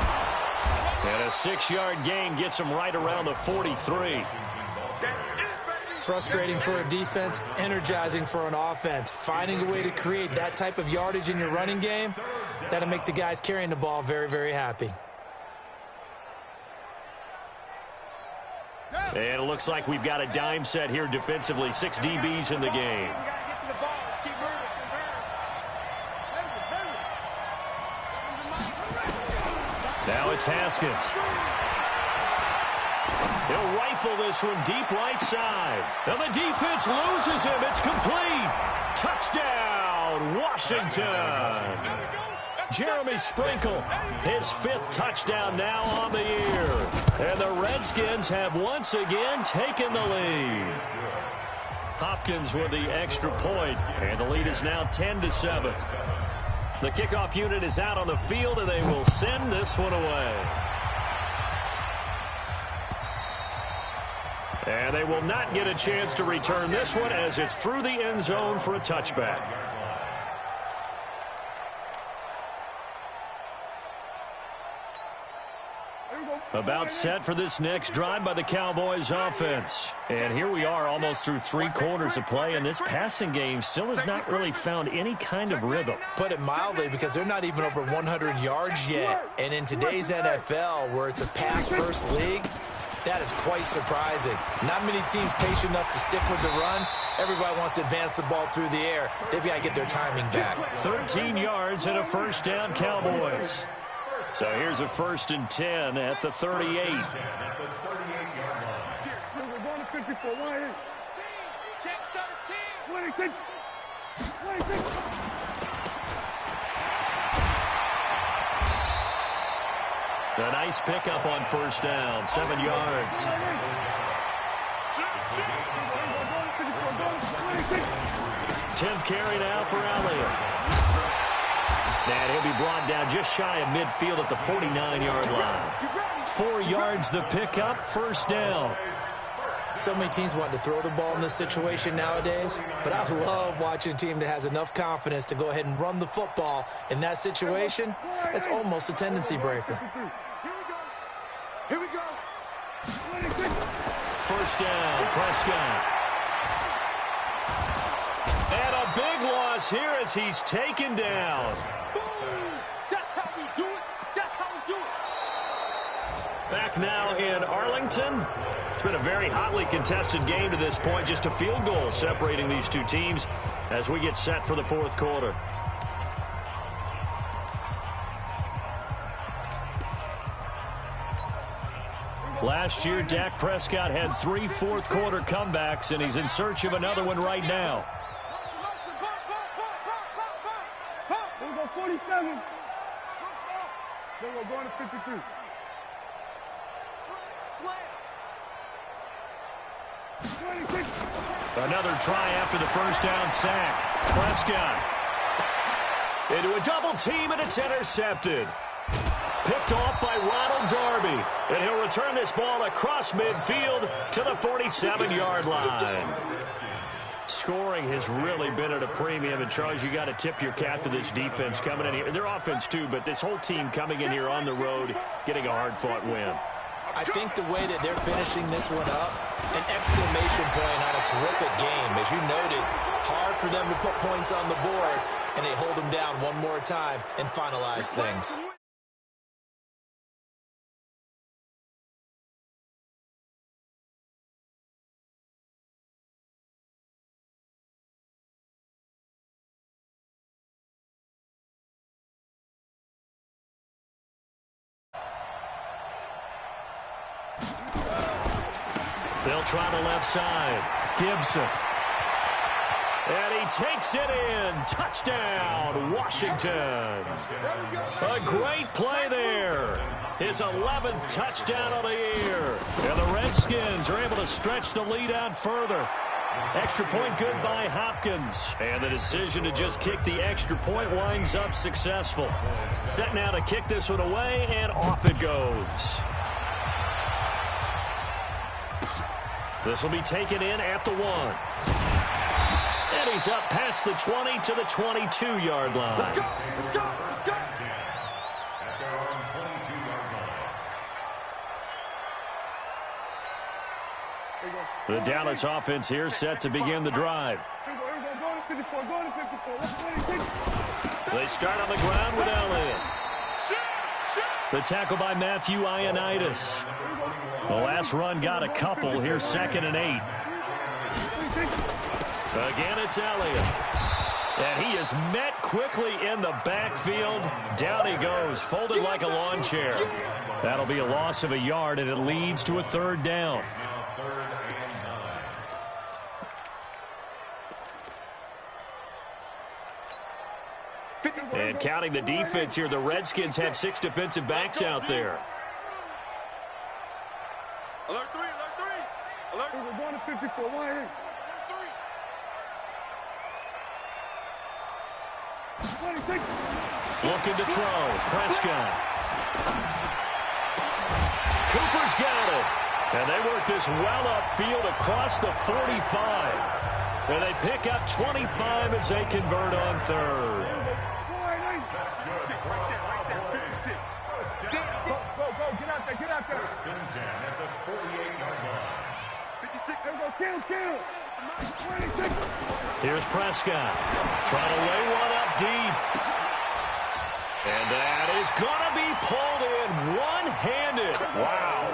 And a 6-yard gain gets him right around the 43. Frustrating for a defense, energizing for an offense. Finding a way to create that type of yardage in your running game, that'll make the guys carrying the ball very, very happy. And it looks like we've got a dime set here defensively. 6 DBs in the game. Now it's Haskins. He'll rifle this one deep right side. And the defense loses him. It's complete. Touchdown, Washington. Jeremy Sprinkle, his 5th touchdown now on the year. And the Redskins have once again taken the lead. Hopkins with the extra point, and the lead is now 10-7. The kickoff unit is out on the field, and they will send this one away. And they will not get a chance to return this one as it's through the end zone for a touchback. About set for this next drive by the Cowboys offense. And here we are almost through 3 quarters of play, and this passing game still has not really found any kind of rhythm. Put it mildly, because they're not even over 100 yards yet. And in today's NFL, where it's a pass-first league, that is quite surprising. Not many teams patient enough to stick with the run. Everybody wants to advance the ball through the air. They've got to get their timing back. 13 yards and a first down, Cowboys. So here's a 1st and 10 at the 38. We're going to 54. Why is? Check 13. 26. 26. A nice pickup on first down, 7 yards. 10th carry now for Elliott. And he'll be brought down just shy of midfield at the 49-yard line. 4 yards the pickup, first down. So many teams want to throw the ball in this situation nowadays, but I love watching a team that has enough confidence to go ahead and run the football. In that situation, that's almost a tendency breaker. Here we go. 26. First down, Prescott. And a big loss here as he's taken down. That's how we do it. That's how we do it. Back now in Arlington. It's been a very hotly contested game to this point. Just a field goal separating these two teams as we get set for the 4th quarter. Last year, Dak Prescott had 3 fourth-quarter comebacks, and he's in search of another one right now. We'll go 47. Then we're going to 53. Slam. 26. Another try after the first down sack. Prescott into a double team, and it's intercepted. Picked off by Ronald Darby. And he'll return this ball across midfield to the 47-yard line. Scoring has really been at a premium, and Charles, you got to tip your cap to this defense coming in here. Their offense too, but this whole team coming in here on the road, getting a hard-fought win. I think the way that they're finishing this one up, an exclamation point on a terrific game. As you noted, hard for them to put points on the board, and they hold them down one more time and finalize things. They'll try the left side. Gibson. And he takes it in. Touchdown, Washington. A great play there. His 11th touchdown of the year. And the Redskins are able to stretch the lead out further. Extra point good by Hopkins. And the decision to just kick the extra point winds up successful. Set now to kick this one away, and off it goes. This will be taken in at the 1. And he's up past the 20 to the 22-yard line. Let's go, let's go, let's go. At their own 22-yard line. The Dallas offense here set to begin the drive. Here we go, go to 54, go to 54. Let's go, They start on the ground with Elliott. The tackle by Matthew Ioannidis. The last run got a couple. Here's 2nd and 8. Again, it's Elliott. And he is met quickly in the backfield. Down he goes, folded like a lawn chair. That'll be a loss of a yard, and it leads to a 3rd down. Now 3rd and 9. And counting the defense here, the Redskins have 6 defensive backs out there. Alert 3, alert 3. Alert. We're going to 54, why ain't? 26. Looking to throw. Prescott. Cooper's got it. And they work this well upfield across the 45. And they pick up 25 as they convert on 3rd. Right there, 56. Go, get out there, get out there. 1st and 10 at the 48-yard line. 56, there we go, kill. 26. Here's Prescott. Trying to lay one up deep. And that is going to be pulled in one-handed. Wow.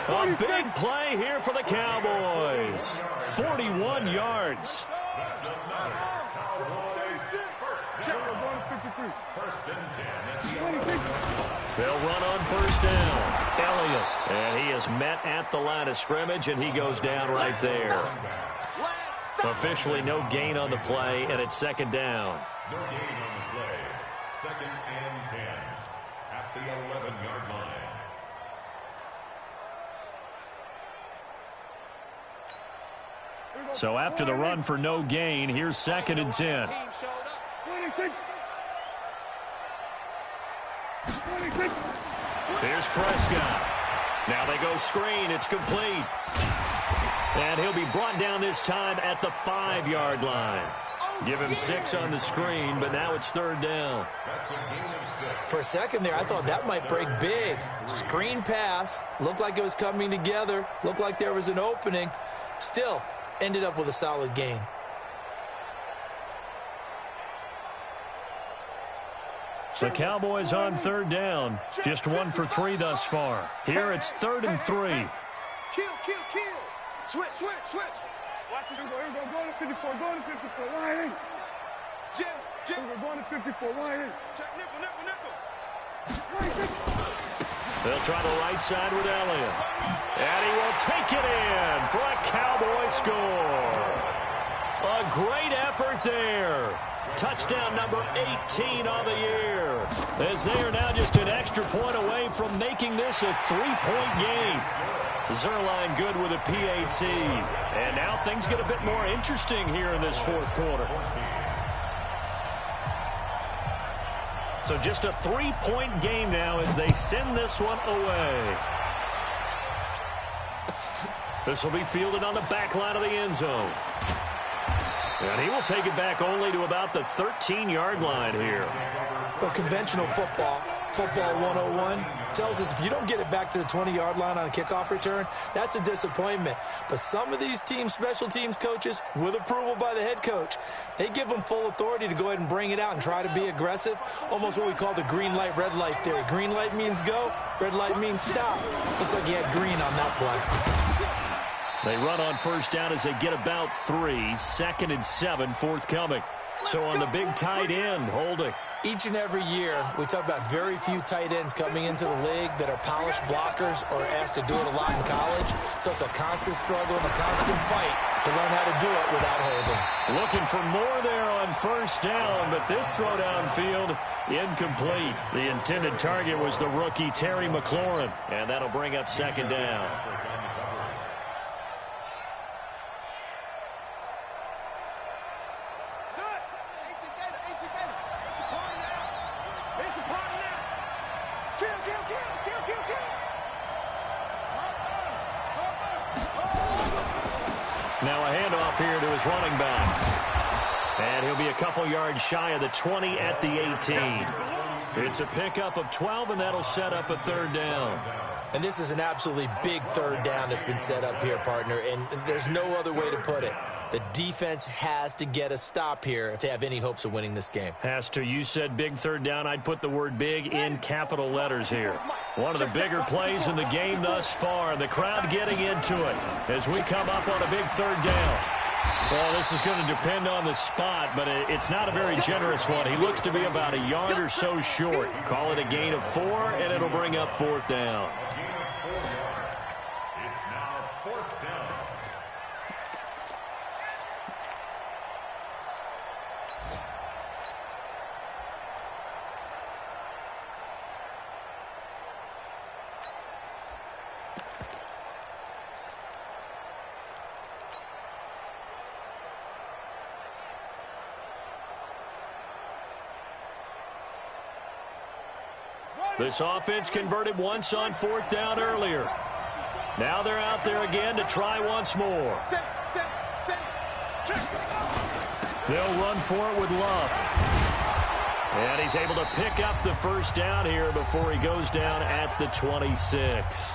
A big play here for the Cowboys. 41 yards. That's another Cowboys first down. 1st and 10 at the 11. They'll run on 1st down. Elliott. And he is met at the line of scrimmage, and he goes down right there. Officially no gain on the play, and it's 2nd down. No gain on the play. 2nd and 10 at the 11-yard line. So after the run for no gain, here's 2nd and 10. 26. Here's Prescott. Now they go screen. It's complete. And he'll be brought down this time at the 5-yard line. Give him 6 on the screen, but now it's 3rd down. That's a gain of 6. For a second there, I thought that might break big. Screen pass. Looked like it was coming together. Looked like there was an opening. Still, ended up with a solid gain. The Cowboys on 3rd down. Just 1 for 3 thus far. Here it's 3rd and 3. Kill. Switch. Watch this. Here we go, go to 54, why ain't? Jim. We're going to 54, why ain't? Check nickel. 26. They'll try the right side with Elliott. And he will take it in for a Cowboy score. A great effort there. Touchdown number 18 on the year. As they are now just an extra point away from making this a 3-point game. Zerline good with a PAT. And now things get a bit more interesting here in this 4th quarter. So just a 3-point game now as they send this one away. This will be fielded on the back line of the end zone. And he will take it back only to about the 13-yard line here. Well, conventional football 101, tells us if you don't get it back to the 20-yard line on a kickoff return, that's a disappointment. But some of these team special teams coaches, with approval by the head coach, they give them full authority to go ahead and bring it out and try to be aggressive, almost what we call the green light, red light theory. Green light means go, red light means stop. Looks like he had green on that play. They run on first down as they get about 3. 2nd and 7 forthcoming. So on the big tight end, holding. Each and every year, we talk about very few tight ends coming into the league that are polished blockers or asked to do it a lot in college. So it's a constant struggle and a constant fight to learn how to do it without holding. Looking for more there on first down, but this throw downfield incomplete. The intended target was the rookie Terry McLaurin, and that'll bring up 2nd down. Now a handoff here to his running back. And he'll be a couple yards shy of the 20 at the 18. It's a pickup of 12, and that'll set up a 3rd down. And this is an absolutely big 3rd down that's been set up here, partner, and there's no other way to put it. The defense has to get a stop here if they have any hopes of winning this game. Has to. You said big 3rd down. I'd put the word big in capital letters here. One of the bigger plays in the game thus far. The crowd getting into it as we come up on a big 3rd down. Well, this is going to depend on the spot, but it's not a very generous one. He looks to be about a yard or so short. Call it a gain of 4, and it'll bring up 4th down. It's now 4th down. This offense converted once on 4th down earlier. Now they're out there again to try once more. They'll run for it with Love. And he's able to pick up the 1st down here before he goes down at the 26.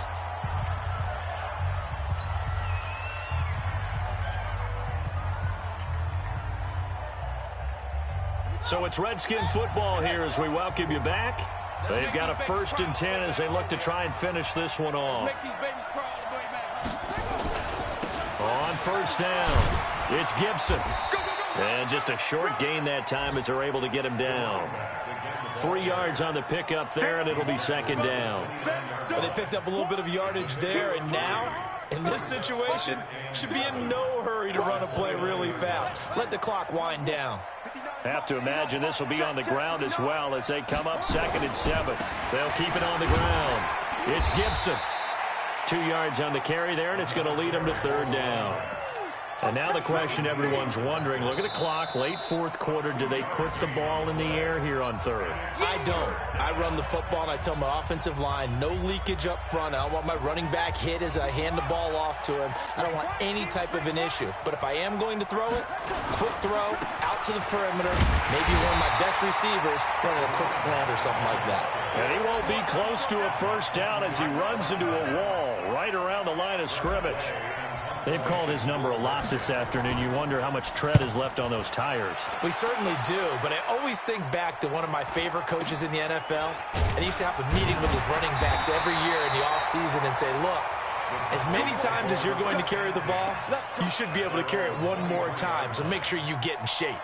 So it's Redskin football here as we welcome you back. They've got a 1st and 10 as they look to try and finish this one off. On 1st down, it's Gibson. And just a short gain that time as they're able to get him down. 3 yards on the pickup there, and it'll be 2nd down. Well, they picked up a little bit of yardage there, and now, in this situation, should be in no hurry to run a play really fast. Let the clock wind down. Have to imagine this will be on the ground as well as they come up 2nd and 7. They'll keep it on the ground. It's Gibson. 2 yards on the carry there, and it's going to lead them to 3rd down. And now the question everyone's wondering, look at the clock, late 4th quarter, do they put the ball in the air here on 3rd? I don't. I run the football, and I tell my offensive line, no leakage up front. I don't want my running back hit as I hand the ball off to him. I don't want any type of an issue. But if I am going to throw it, quick throw, out to the perimeter, maybe one of my best receivers running a quick slant or something like that. And he won't be close to a 1st down as he runs into a wall right around the line of scrimmage. They've called his number a lot this afternoon. You wonder how much tread is left on those tires. We certainly do, but I always think back to one of my favorite coaches in the NFL, and he used to have a meeting with his running backs every year in the offseason and say, look, as many times as you're going to carry the ball, you should be able to carry it one more time, so make sure you get in shape.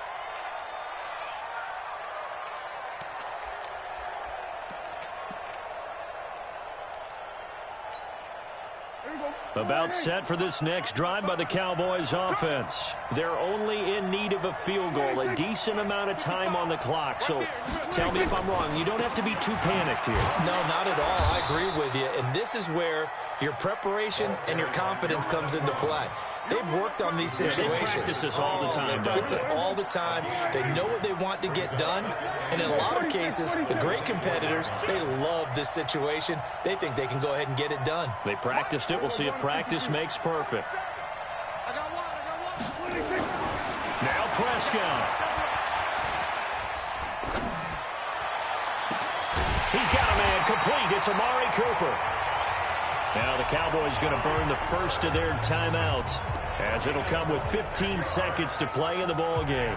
About set for this next drive by the Cowboys offense. They're only in need of a field goal, a decent amount of time on the clock. So tell me if I'm wrong. You don't have to be too panicked here. No, not at all. I agree with you. And this is where your preparation and your confidence comes into play. They've worked on these situations. They practice this all the time. They practice it all the time. They know what they want to get done. And in a lot of cases, the great competitors, they love this situation. They think they can go ahead and get it done. They practiced it. We'll see if practice makes perfect. Now Prescott. He's got a man complete. It's Amari Cooper. Now the Cowboys going to burn the first of their timeouts, as it'll come with 15 seconds to play in the ball game.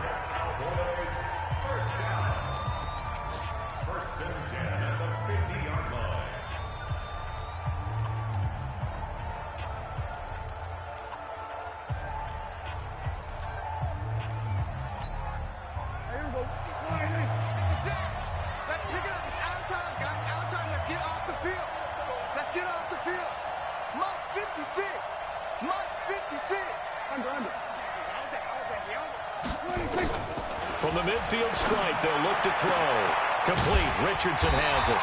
First and 10 at the 50-yard line. Here we go. Let's pick it up. It's out of time, guys. Out of time. Let's get off the field. Let's get off the field. Mott's 56. Mott's 56. Under. From the midfield stripe, they'll look to throw. Complete. Richardson has it.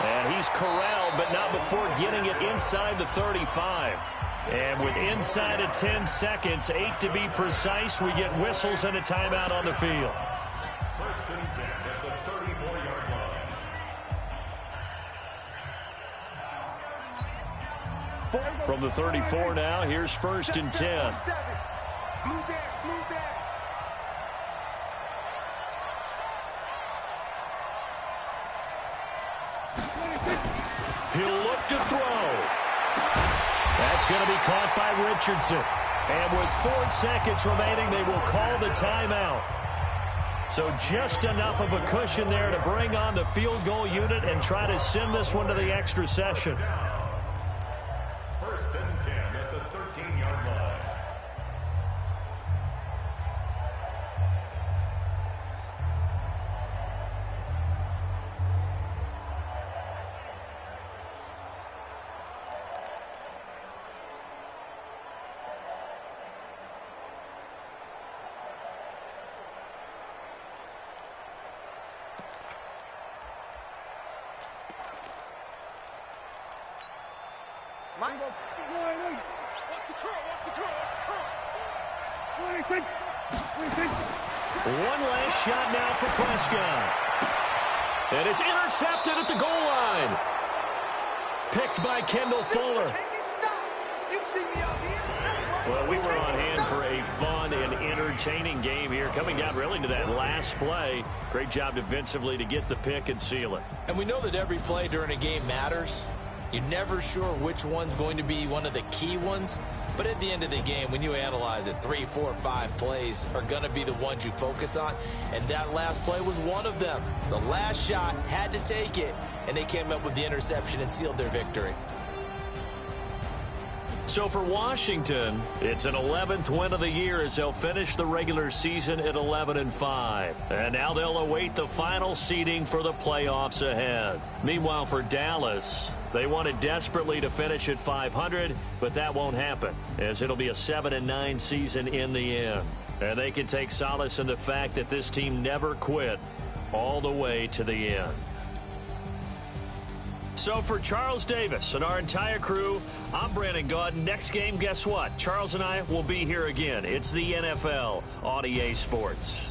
And he's corralled, but not before getting it inside the 35. And with inside of 10 seconds, 8 to be precise, we get whistles and a timeout on the field. First and 10 at the 34-yard line. From the 34 now, here's first and 10. Blue there. Blue there. He'll look to throw. That's going to be caught by Richardson. And with 4 seconds remaining, they will call the timeout. So just enough of a cushion there to bring on the field goal unit and try to send this one to the extra session. First and 10 at the 13-yard line. Mike. Watch the curl. One last shot now for Prescott. And it's intercepted at the goal line. Picked by Kendall Fuller. You see me out here. Well, we were on hand for a fun and entertaining game here. Coming down really to that last play. Great job defensively to get the pick and seal it. And we know that every play during a game matters. You're never sure which one's going to be one of the key ones. But at the end of the game, when you analyze it, 3, 4, 5 plays are going to be the ones you focus on. And that last play was one of them. The last shot had to take it, and they came up with the interception and sealed their victory. So for Washington, it's an 11th win of the year as they'll finish the regular season at 11-5. And now they'll await the final seeding for the playoffs ahead. Meanwhile, for Dallas, they wanted desperately to finish at 500, but that won't happen, as it'll be a 7-9 season in the end. And they can take solace in the fact that this team never quit all the way to the end. So for Charles Davis and our entire crew, I'm Brandon Gaudin. Next game, guess what? Charles and I will be here again. It's the NFL on EA Sports.